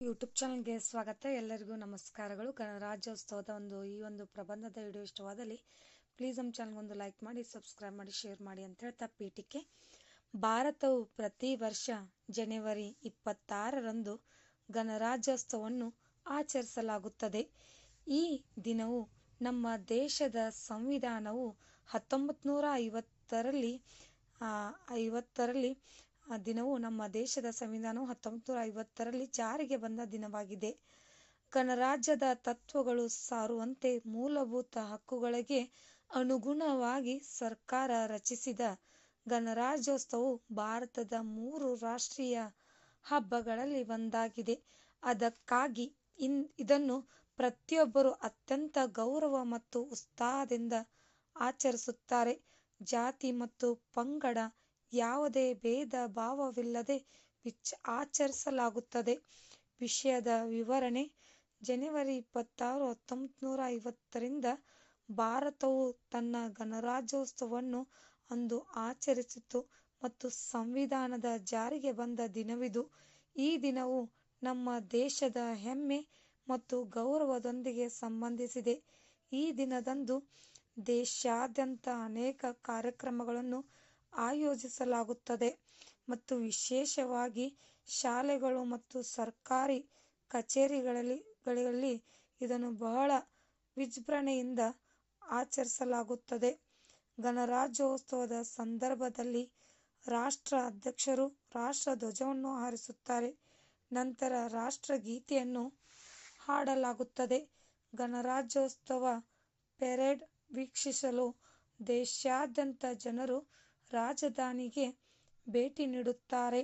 YouTube ಚಾನಲ್ಗೆ ಸ್ವಾಗತ. ಎಲ್ಲರಿಗೂ ನಮಸ್ಕಾರಗಳು. ಗಣರಾಜ್ಯೋತ್ಸವದ ಈ ಒಂದು ಪ್ರಬಂಧದ ವಿಡಿಯೋ ಇಷ್ಟವಾದಲ್ಲಿ ಪ್ಲೀಸ್ ನಮ್ಮ ಚಾನಲ್ಗೊಂದು ಲೈಕ್ ಮಾಡಿ, ಸಬ್ಸ್ಕ್ರೈಬ್ ಮಾಡಿ, ಶೇರ್ ಮಾಡಿ ಅಂತ ಹೇಳ್ತಾ ಪೀಠಿಕೆ. ಭಾರತವು ಪ್ರತಿ ವರ್ಷ ಜನವರಿ 26ರಂದು ಗಣರಾಜ್ಯೋತ್ಸವವನ್ನು ಆಚರಿಸಲಾಗುತ್ತದೆ. ಈ ದಿನವು ನಮ್ಮ ದೇಶದ ಸಂವಿಧಾನವು 1950ರಲ್ಲಿ ಜಾರಿಗೆ ಬಂದ ದಿನವಾಗಿದೆ. ಗಣರಾಜ್ಯದ ತತ್ವಗಳು ಸಾರುವಂತೆ ಮೂಲಭೂತ ಹಕ್ಕುಗಳಿಗೆ ಅನುಗುಣವಾಗಿ ಸರ್ಕಾರ ರಚಿಸಿದ ಗಣರಾಜ್ಯೋತ್ಸವವು ಭಾರತದ 3 ರಾಷ್ಟ್ರೀಯ ಹಬ್ಬಗಳಲ್ಲಿ ಒಂದಾಗಿದೆ. ಅದಕ್ಕಾಗಿ ಇದನ್ನು ಪ್ರತಿಯೊಬ್ಬರು ಅತ್ಯಂತ ಗೌರವ ಮತ್ತು ಉತ್ಸಾಹದಿಂದ ಆಚರಿಸುತ್ತಾರೆ. ಜಾತಿ ಮತ್ತು ಪಂಗಡ ಯಾವುದೇ ಭೇದ ಭಾವವಿಲ್ಲದೆ ಆಚರಿಸಲಾಗುತ್ತದೆ. ವಿಷಯದ ವಿವರಣೆ: ಜನವರಿ 26, 1950ರಿಂದ ಭಾರತವು ತನ್ನ ಗಣರಾಜ್ಯೋತ್ಸವವನ್ನು ಅಂದು ಆಚರಿಸಿತು ಮತ್ತು ಸಂವಿಧಾನದ ಜಾರಿಗೆ ಬಂದ ದಿನವಿದು. ಈ ದಿನವು ನಮ್ಮ ದೇಶದ ಹೆಮ್ಮೆ ಮತ್ತು ಗೌರವದೊಂದಿಗೆ ಸಂಬಂಧಿಸಿದೆ. ಈ ದಿನದಂದು ದೇಶಾದ್ಯಂತ ಅನೇಕ ಕಾರ್ಯಕ್ರಮಗಳನ್ನು ಆಯೋಜಿಸಲಾಗುತ್ತದೆ ಮತ್ತು ವಿಶೇಷವಾಗಿ ಶಾಲೆಗಳು ಮತ್ತು ಸರ್ಕಾರಿ ಕಚೇರಿಗಳಲ್ಲಿ ಇದನ್ನು ಬಹಳ ವಿಜೃಂಭಣೆಯಿಂದ ಆಚರಿಸಲಾಗುತ್ತದೆ. ಗಣರಾಜ್ಯೋತ್ಸವದ ಸಂದರ್ಭದಲ್ಲಿ ರಾಷ್ಟ್ರ ಅಧ್ಯಕ್ಷರು ರಾಷ್ಟ್ರ ಧ್ವಜವನ್ನು ಹಾರಿಸುತ್ತಾರೆ. ನಂತರ ರಾಷ್ಟ್ರಗೀತೆಯನ್ನು ಹಾಡಲಾಗುತ್ತದೆ. ಗಣರಾಜ್ಯೋತ್ಸವ ಪರೇಡ್ ವೀಕ್ಷಿಸಲು ದೇಶಾದ್ಯಂತ ಜನರು ರಾಜಧಾನಿಗೆ ಭೇಟಿ ನೀಡುತ್ತಾರೆ.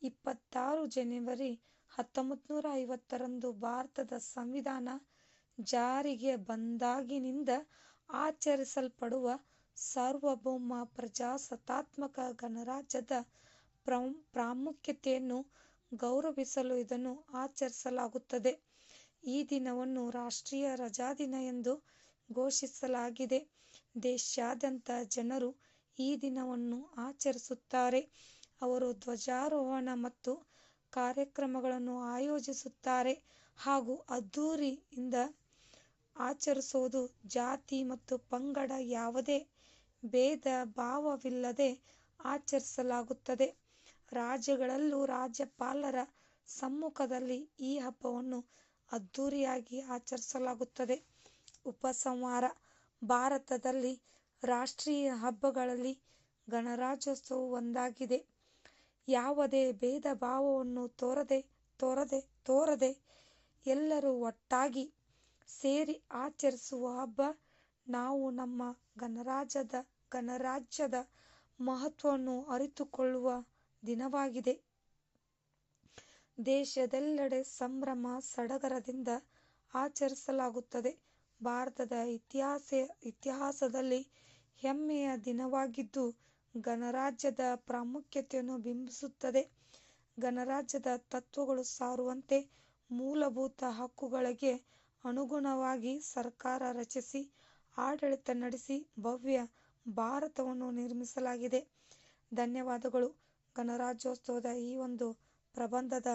26 ಜನವರಿ 1950ರಂದು ಭಾರತದ ಸಂವಿಧಾನ ಜಾರಿಗೆ ಬಂದಾಗಿನಿಂದ ಆಚರಿಸಲ್ಪಡುವ ಸಾರ್ವಭೌಮ ಪ್ರಜಾಸತ್ತಾತ್ಮಕ ಗಣರಾಜ್ಯದ ಪ್ರಾಮುಖ್ಯತೆಯನ್ನು ಗೌರವಿಸಲು ಇದನ್ನು ಆಚರಿಸಲಾಗುತ್ತದೆ. ಈ ದಿನವನ್ನು ರಾಷ್ಟ್ರೀಯ ರಜಾದಿನ ಎಂದು ಘೋಷಿಸಲಾಗಿದೆ. ದೇಶಾದ್ಯಂತ ಜನರು ಈ ದಿನವನ್ನು ಆಚರಿಸುತ್ತಾರೆ. ಅವರು ಧ್ವಜಾರೋಹಣ ಮತ್ತು ಕಾರ್ಯಕ್ರಮಗಳನ್ನು ಆಯೋಜಿಸುತ್ತಾರೆ ಹಾಗೂ ಅದ್ದೂರಿಯಿಂದ ಆಚರಿಸುವುದು. ಜಾತಿ ಮತ್ತು ಪಂಗಡ ಯಾವುದೇ ಭೇದ ಭಾವವಿಲ್ಲದೆ ಆಚರಿಸಲಾಗುತ್ತದೆ. ರಾಜ್ಯಗಳಲ್ಲೂ ರಾಜ್ಯಪಾಲರ ಸಮ್ಮುಖದಲ್ಲಿ ಈ ಹಬ್ಬವನ್ನು ಅದ್ದೂರಿಯಾಗಿ ಆಚರಿಸಲಾಗುತ್ತದೆ. ಉಪಸಂಹಾರ: ಭಾರತದಲ್ಲಿ ರಾಷ್ಟ್ರೀಯ ಹಬ್ಬಗಳಲ್ಲಿ ಗಣರಾಜ್ಯೋತ್ಸವವು ಒಂದಾಗಿದೆ. ಯಾವುದೇ ಭೇದ ಭಾವವನ್ನು ತೋರದೆ ಎಲ್ಲರೂ ಒಟ್ಟಾಗಿ ಸೇರಿ ಆಚರಿಸುವ ಹಬ್ಬ. ನಾವು ನಮ್ಮ ಗಣರಾಜ್ಯದ ಮಹತ್ವವನ್ನು ಅರಿತುಕೊಳ್ಳುವ ದಿನವಾಗಿದೆ. ದೇಶದೆಲ್ಲೆಡೆ ಸಂಭ್ರಮ ಸಡಗರದಿಂದ ಆಚರಿಸಲಾಗುತ್ತದೆ. ಭಾರತದ ಇತಿಹಾಸದಲ್ಲಿ ಹೆಮ್ಮೆಯ ದಿನವಾಗಿದ್ದು ಗಣರಾಜ್ಯದ ಪ್ರಾಮುಖ್ಯತೆಯನ್ನು ಬಿಂಬಿಸುತ್ತದೆ. ಗಣರಾಜ್ಯದ ತತ್ವಗಳು ಸಾರುವಂತೆ ಮೂಲಭೂತ ಹಕ್ಕುಗಳಿಗೆ ಅನುಗುಣವಾಗಿ ಸರ್ಕಾರ ರಚಿಸಿ ಆಡಳಿತ ನಡೆಸಿ ಭವ್ಯ ಭಾರತವನ್ನು ನಿರ್ಮಿಸಲಾಗಿದೆ. ಧನ್ಯವಾದಗಳು. ಗಣರಾಜ್ಯೋತ್ಸವದ ಈ ಒಂದು ಪ್ರಬಂಧದ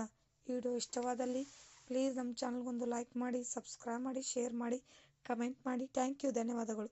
ವಿಡಿಯೋ ಇಷ್ಟವಾದಲ್ಲಿ ಪ್ಲೀಸ್ ನಮ್ಮ ಚಾನಲ್ಗೊಂದು ಲೈಕ್ ಮಾಡಿ, ಸಬ್ಸ್ಕ್ರೈಬ್ ಮಾಡಿ, ಶೇರ್ ಮಾಡಿ, ಕಮೆಂಟ್ ಮಾಡಿ. Thank you. ಧನ್ಯವಾದಗಳು.